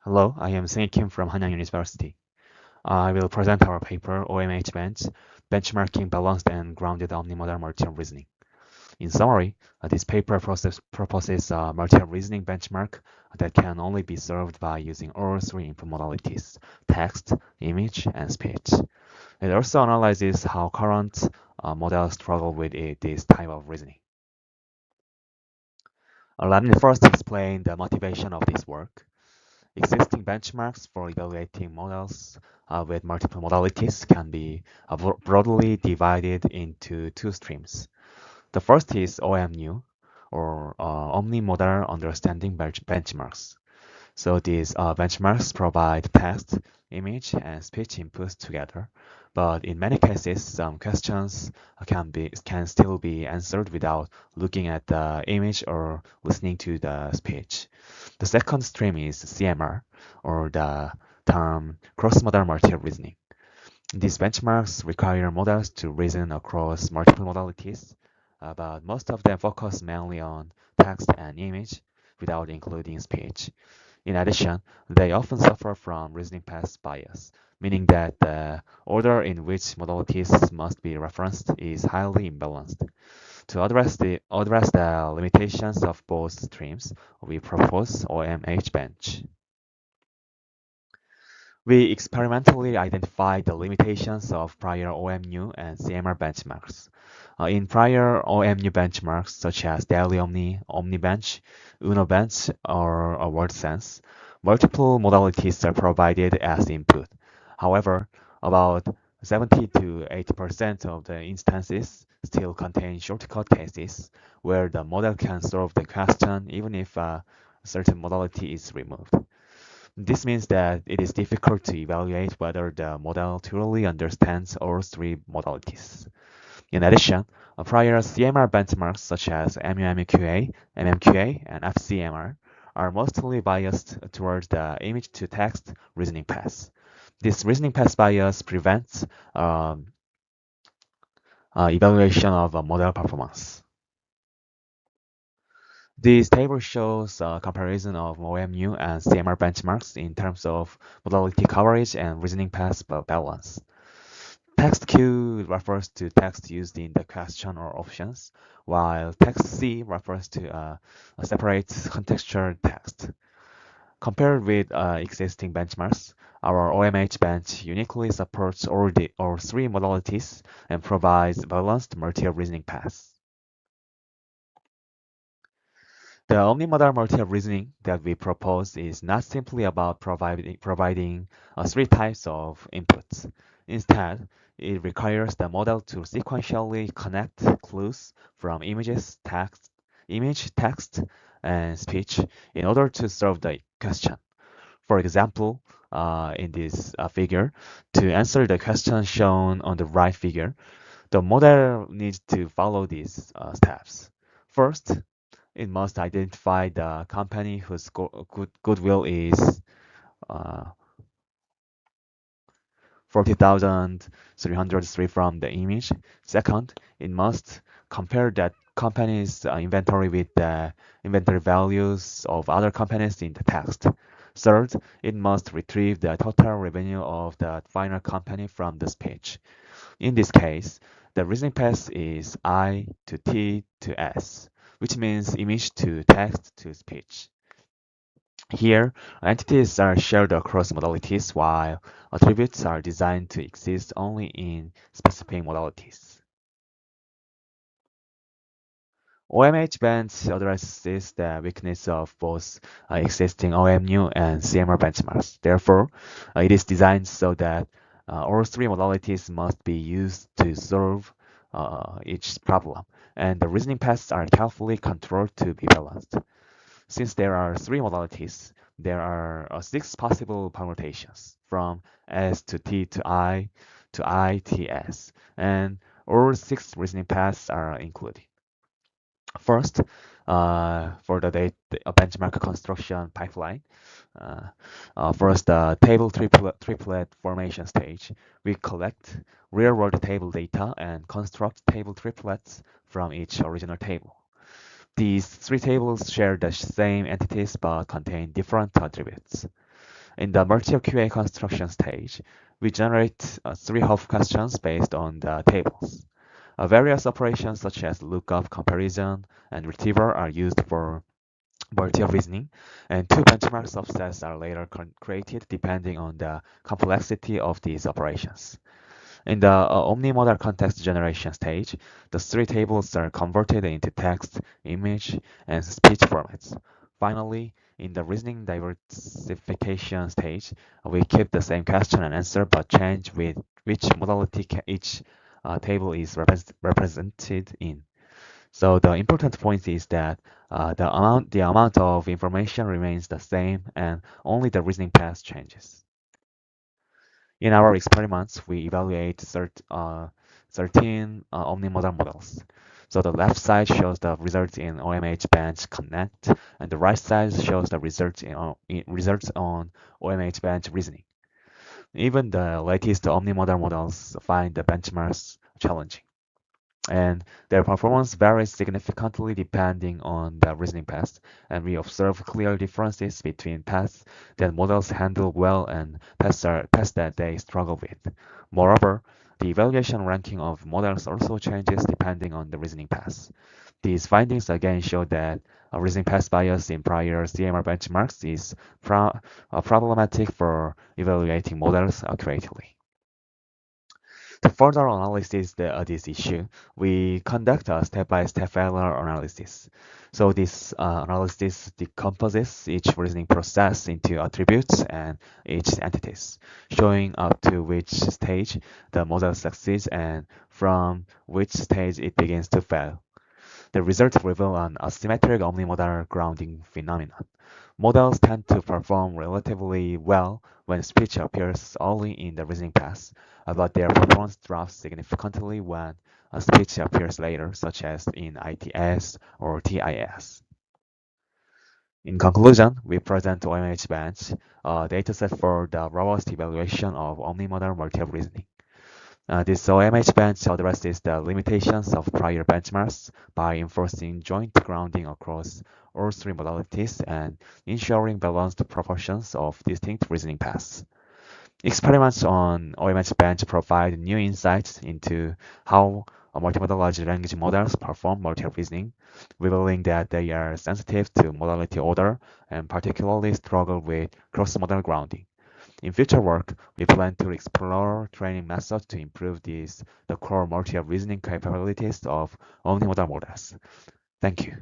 Hello, I am Seng Kim from Hanyang University. I will present our paper OMHBench, Benchmarking Balanced and Grounded Omni-Modal Multi-Arm Reasoning. In summary, this paper proposes a multi-arm reasoning benchmark that can only be served by using all three input modalities: text, image, and speech. It also analyzes how current models struggle with this type of reasoning. Let me first explain the motivation of this work. Existing benchmarks for evaluating models with multiple modalities can be broadly divided into two streams. The first is OMU, or Omni-Modal Understanding Benchmarks. So these benchmarks provide text, image, and speech inputs together, but in many cases, some questions can still be answered without looking at the image or listening to the speech. The second stream is CMR, or the term cross-modal multi-reasoning. These benchmarks require models to reason across multiple modalities, but most of them focus mainly on text and image without including speech. In addition, they often suffer from reasoning path bias, meaning that the order in which modalities must be referenced is highly imbalanced. To address the limitations of both streams, we propose OMHBench. We experimentally identified the limitations of prior OMU and CMR benchmarks. In prior OMU benchmarks, such as Daily Omni, OmniBench, UnoBench, or WordSense, multiple modalities are provided as input. However, about 70 to 80% of the instances still contain shortcut cases where the model can solve the question even if a certain modality is removed. This means that it is difficult to evaluate whether the model truly understands all three modalities. In addition, prior CMR benchmarks such as MUMQA, MMQA, and FCMR are mostly biased towards the image-to-text reasoning path. This reasoning path bias prevents evaluation of model performance. This table shows a comparison of OMU and CMR benchmarks in terms of modality coverage and reasoning path balance. Text Q refers to text used in the question or options, while text C refers to a separate contextual text. Compared with existing benchmarks, our OMHBench uniquely supports all three modalities and provides balanced multi-reasoning paths. The omni-modal multi-reasoning that we propose is not simply about providing three types of inputs. Instead, it requires the model to sequentially connect clues from image, text, and speech in order to solve the question. For example, in this figure, to answer the question shown on the right figure, the model needs to follow these steps. First, it must identify the company whose goodwill is 40,303 from the image. Second, it must compare that company's inventory with the inventory values of other companies in the text. Third, it must retrieve the total revenue of the final company from this page. In this case, the reasoning path is I to T to S, which means image to text to speech. Here, entities are shared across modalities, while attributes are designed to exist only in specific modalities. OMHBench addresses the weakness of both existing OMU and CMR benchmarks. Therefore, it is designed so that all three modalities must be used to solve each problem, and the reasoning paths are carefully controlled to be balanced. Since there are three modalities, there are six possible permutations, from S to T to I to S, and all six reasoning paths are included. First, for the benchmark construction pipeline, first, the table triplet formation stage, we collect real-world table data and construct table triplets from each original table. These three tables share the same entities but contain different attributes. In the multi-QA construction stage, we generate three half questions based on the tables. Various operations such as lookup, comparison, and retrieval are used for multi-reasoning, and two benchmark subsets are later created depending on the complexity of these operations. In the Omni-Modal context generation stage, the three tables are converted into text, image, and speech formats. Finally, in the reasoning diversification stage, we keep the same question and answer but change with which modality each table is represented in. So the important point is that the amount of information remains the same and only the reasoning path changes. In our experiments, we evaluate 13 omni-modal models. So the left side shows the results in OMHBench Connect, and the right side shows the results on OMHBench Reasoning. Even the latest omni-modal models find the benchmarks challenging, and their performance varies significantly depending on the reasoning path, and we observe clear differences between paths that models handle well and paths that they struggle with. Moreover, the evaluation ranking of models also changes depending on the reasoning path. These findings again show that a reasoning path bias in prior CMR benchmarks is problematic for evaluating models accurately. To further analyze this issue, we conduct a step-by-step failure analysis. So this analysis decomposes each reasoning process into attributes and each entities, showing up to which stage the model succeeds and from which stage it begins to fail. The results reveal an asymmetric omnimodal grounding phenomenon. Models tend to perform relatively well when speech appears early in the reasoning path, but their performance drops significantly when a speech appears later, such as in ITS or TIS. In conclusion, we present OMHBench, a dataset for the robust evaluation of omnimodal multi-reasoning. This OMHBench addresses the limitations of prior benchmarks by enforcing joint grounding across all three modalities and ensuring balanced proportions of distinct reasoning paths. Experiments on OMHBench provide new insights into how multimodal large language models perform multi-reasoning, revealing that they are sensitive to modality order and particularly struggle with cross-modal grounding. In future work, we plan to explore training methods to improve the core multi-reasoning capabilities of omnimodal models. Thank you.